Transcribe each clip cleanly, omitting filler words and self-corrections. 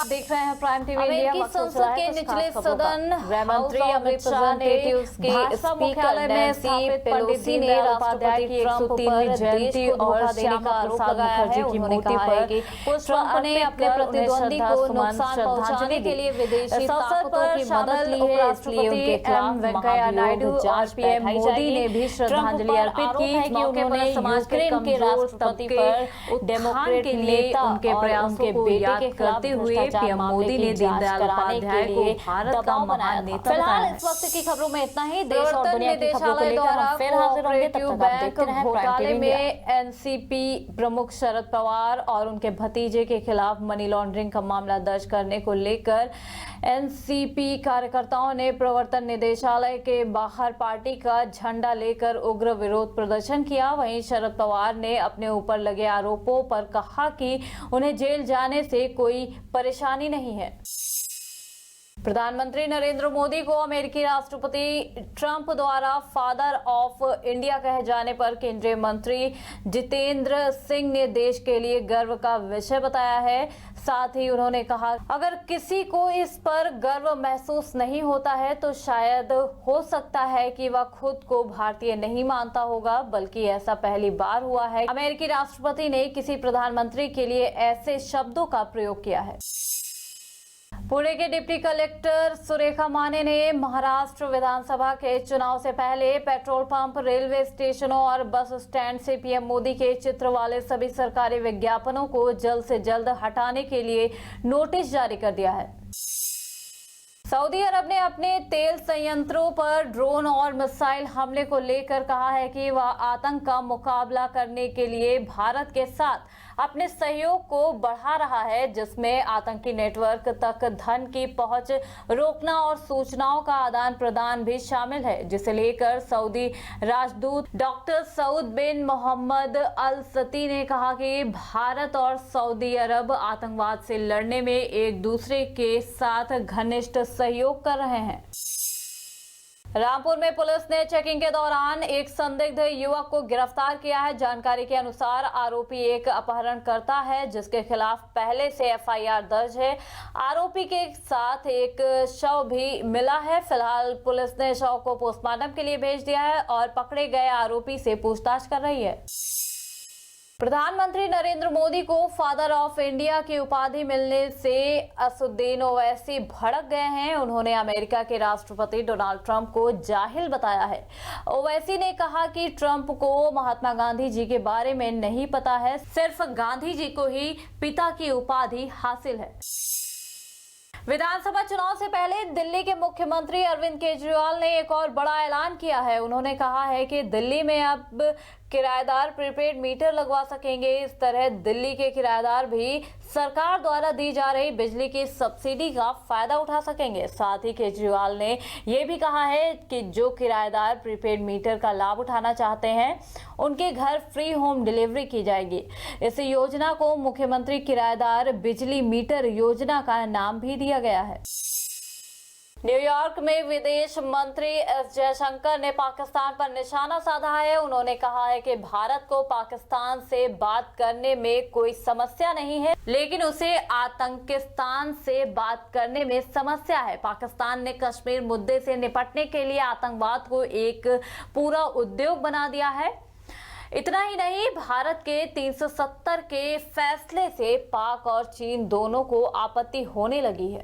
देख रहे हैं प्राइम टीवी इंडिया। अमेरिकी संसद के निचले सदन गृह मंत्री अमित शाह ने भाजपा मुख्यालय में स्थापित पंडित दीनदयाल उपाध्याय की 103वीं जयंती और श्यामा प्रसाद मुखर्जी की मूर्ति पर ट्रंप ने अपने प्रतिद्वंदी को नुकसान पहुंचाने के लिए विदेशी ताकतों की मदद ली है, इसलिए उनके खिलाफ वेंकैया नायडू और पीएम मोदी ने भी श्रद्धांजलि अर्पित की कि उन्होंने यूक्रेन के राष्ट्रपति पर डेमोक्रेट के लिए उनके प्रयासों को याद करते हुए पीएम मोदी ने दीनदयाल उपाध्याय को भारत का महान नेता फिलहाल इस वक्त की खबरों में इतना ही। देश और दुनिया की खबरों को लेकर हम फिर हाजिर होंगे, तब तक आप देखते रहें घोटाले में एनसीपी प्रमुख शरद पवार और उनके भतीजे के खिलाफ मनी लॉन्ड्रिंग का मामला दर्ज करने को लेकर एनसीपी कार्यकर्ताओं ने प्रवर्तन निदेशालय के बाहर पार्टी का झंडा लेकर उग्र विरोध प्रदर्शन किया। वहीं शरद पवार ने अपने ऊपर लगे आरोपों पर कहा कि उन्हें जेल जाने से कोई परेशानी नहीं है। प्रधानमंत्री नरेंद्र मोदी को अमेरिकी राष्ट्रपति ट्रंप द्वारा फादर ऑफ इंडिया कहे जाने पर केंद्रीय मंत्री जितेंद्र सिंह ने देश के लिए गर्व का विषय बताया है। साथ ही उन्होंने कहा, अगर किसी को इस पर गर्व महसूस नहीं होता है तो शायद हो सकता है कि वह खुद को भारतीय नहीं मानता होगा, बल्कि ऐसा पहली बार हुआ है अमेरिकी राष्ट्रपति ने किसी प्रधानमंत्री के लिए ऐसे शब्दों का प्रयोग किया है। पुणे के डिप्टी कलेक्टर सुरेखा माने ने महाराष्ट्र विधानसभा के चुनाव से पहले पेट्रोल पंप, रेलवे स्टेशनों और बस स्टैंड से पीएम मोदी के चित्र वाले सभी सरकारी विज्ञापनों को जल्द से जल्द हटाने के लिए नोटिस जारी कर दिया है। सऊदी अरब ने अपने तेल संयंत्रों पर ड्रोन और मिसाइल हमले को लेकर कहा है कि वह आतंक का मुकाबला करने के लिए भारत के साथ अपने सहयोग को बढ़ा रहा है, जिसमें आतंकी नेटवर्क तक धन की पहुंच रोकना और सूचनाओं का आदान प्रदान भी शामिल है, जिसे लेकर सऊदी राजदूत डॉक्टर सऊद बिन मोहम्मद अल सती ने कहा कि भारत और सऊदी अरब आतंकवाद से लड़ने में एक दूसरे के साथ घनिष्ठ सहयोग कर रहे हैं। रामपुर में पुलिस ने चेकिंग के दौरान एक संदिग्ध युवक को गिरफ्तार किया है। जानकारी के अनुसार आरोपी एक अपहरणकर्ता है, जिसके खिलाफ पहले से एफआईआर दर्ज है। आरोपी के साथ एक शव भी मिला है। फिलहाल पुलिस ने शव को पोस्टमार्टम के लिए भेज दिया है और पकड़े गए आरोपी से पूछताछ कर रही है। प्रधानमंत्री नरेंद्र मोदी को फादर ऑफ इंडिया की उपाधि मिलने से असदुद्दीन ओवैसी भड़क गए हैं। उन्होंने अमेरिका के राष्ट्रपति डोनाल्ड ट्रंप को जाहिल बताया है। ओवैसी ने कहा कि ट्रंप को महात्मा गांधी जी के बारे में नहीं पता है, सिर्फ गांधी जी को ही पिता की उपाधि हासिल है। विधानसभा चुनाव से पहले दिल्ली के मुख्यमंत्री अरविंद केजरीवाल ने एक और बड़ा ऐलान किया है। उन्होंने कहा है कि दिल्ली में अब किराएदार प्रीपेड मीटर लगवा सकेंगे। इस तरह दिल्ली के किराएदार भी सरकार द्वारा दी जा रही बिजली की सब्सिडी का फायदा उठा सकेंगे। साथ ही केजरीवाल ने यह भी कहा है कि जो किराएदार प्रीपेड मीटर का लाभ उठाना चाहते हैं, उनके घर फ्री होम डिलीवरी की जाएगी। इस योजना को मुख्यमंत्री किराएदार बिजली मीटर योजना का नाम भी दिया गया है। न्यूयॉर्क में विदेश मंत्री एस जयशंकर ने पाकिस्तान पर निशाना साधा है। उन्होंने कहा है कि भारत को पाकिस्तान से बात करने में कोई समस्या नहीं है, लेकिन उसे आतंकिस्तान से बात करने में समस्या है। पाकिस्तान ने कश्मीर मुद्दे से निपटने के लिए आतंकवाद को एक पूरा उद्योग बना दिया है। इतना ही नहीं, भारत के 370 के फैसले से पाक और चीन दोनों को आपत्ति होने लगी है।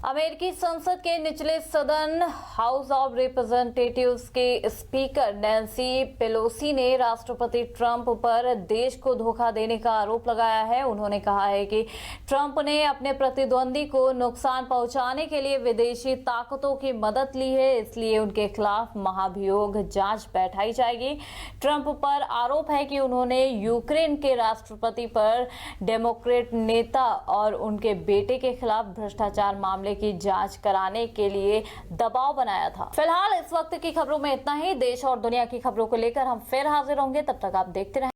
अमेरिकी संसद के निचले सदन हाउस ऑफ रिप्रेजेंटेटिव्स के स्पीकर नैन्सी पेलोसी ने राष्ट्रपति ट्रंप पर देश को धोखा देने का आरोप लगाया है। उन्होंने कहा है कि ट्रंप ने अपने प्रतिद्वंदी को नुकसान पहुंचाने के लिए विदेशी ताकतों की मदद ली है, इसलिए उनके खिलाफ महाभियोग जांच बैठाई जाएगी। ट्रंप पर आरोप है कि उन्होंने यूक्रेन के राष्ट्रपति पर डेमोक्रेट नेता और उनके बेटे के खिलाफ भ्रष्टाचार मामले की जांच कराने के लिए दबाव बनाया था। फिलहाल इस वक्त की खबरों में इतना ही। देश और दुनिया की खबरों को लेकर हम फिर हाजिर होंगे, तब तक आप देखते रहें।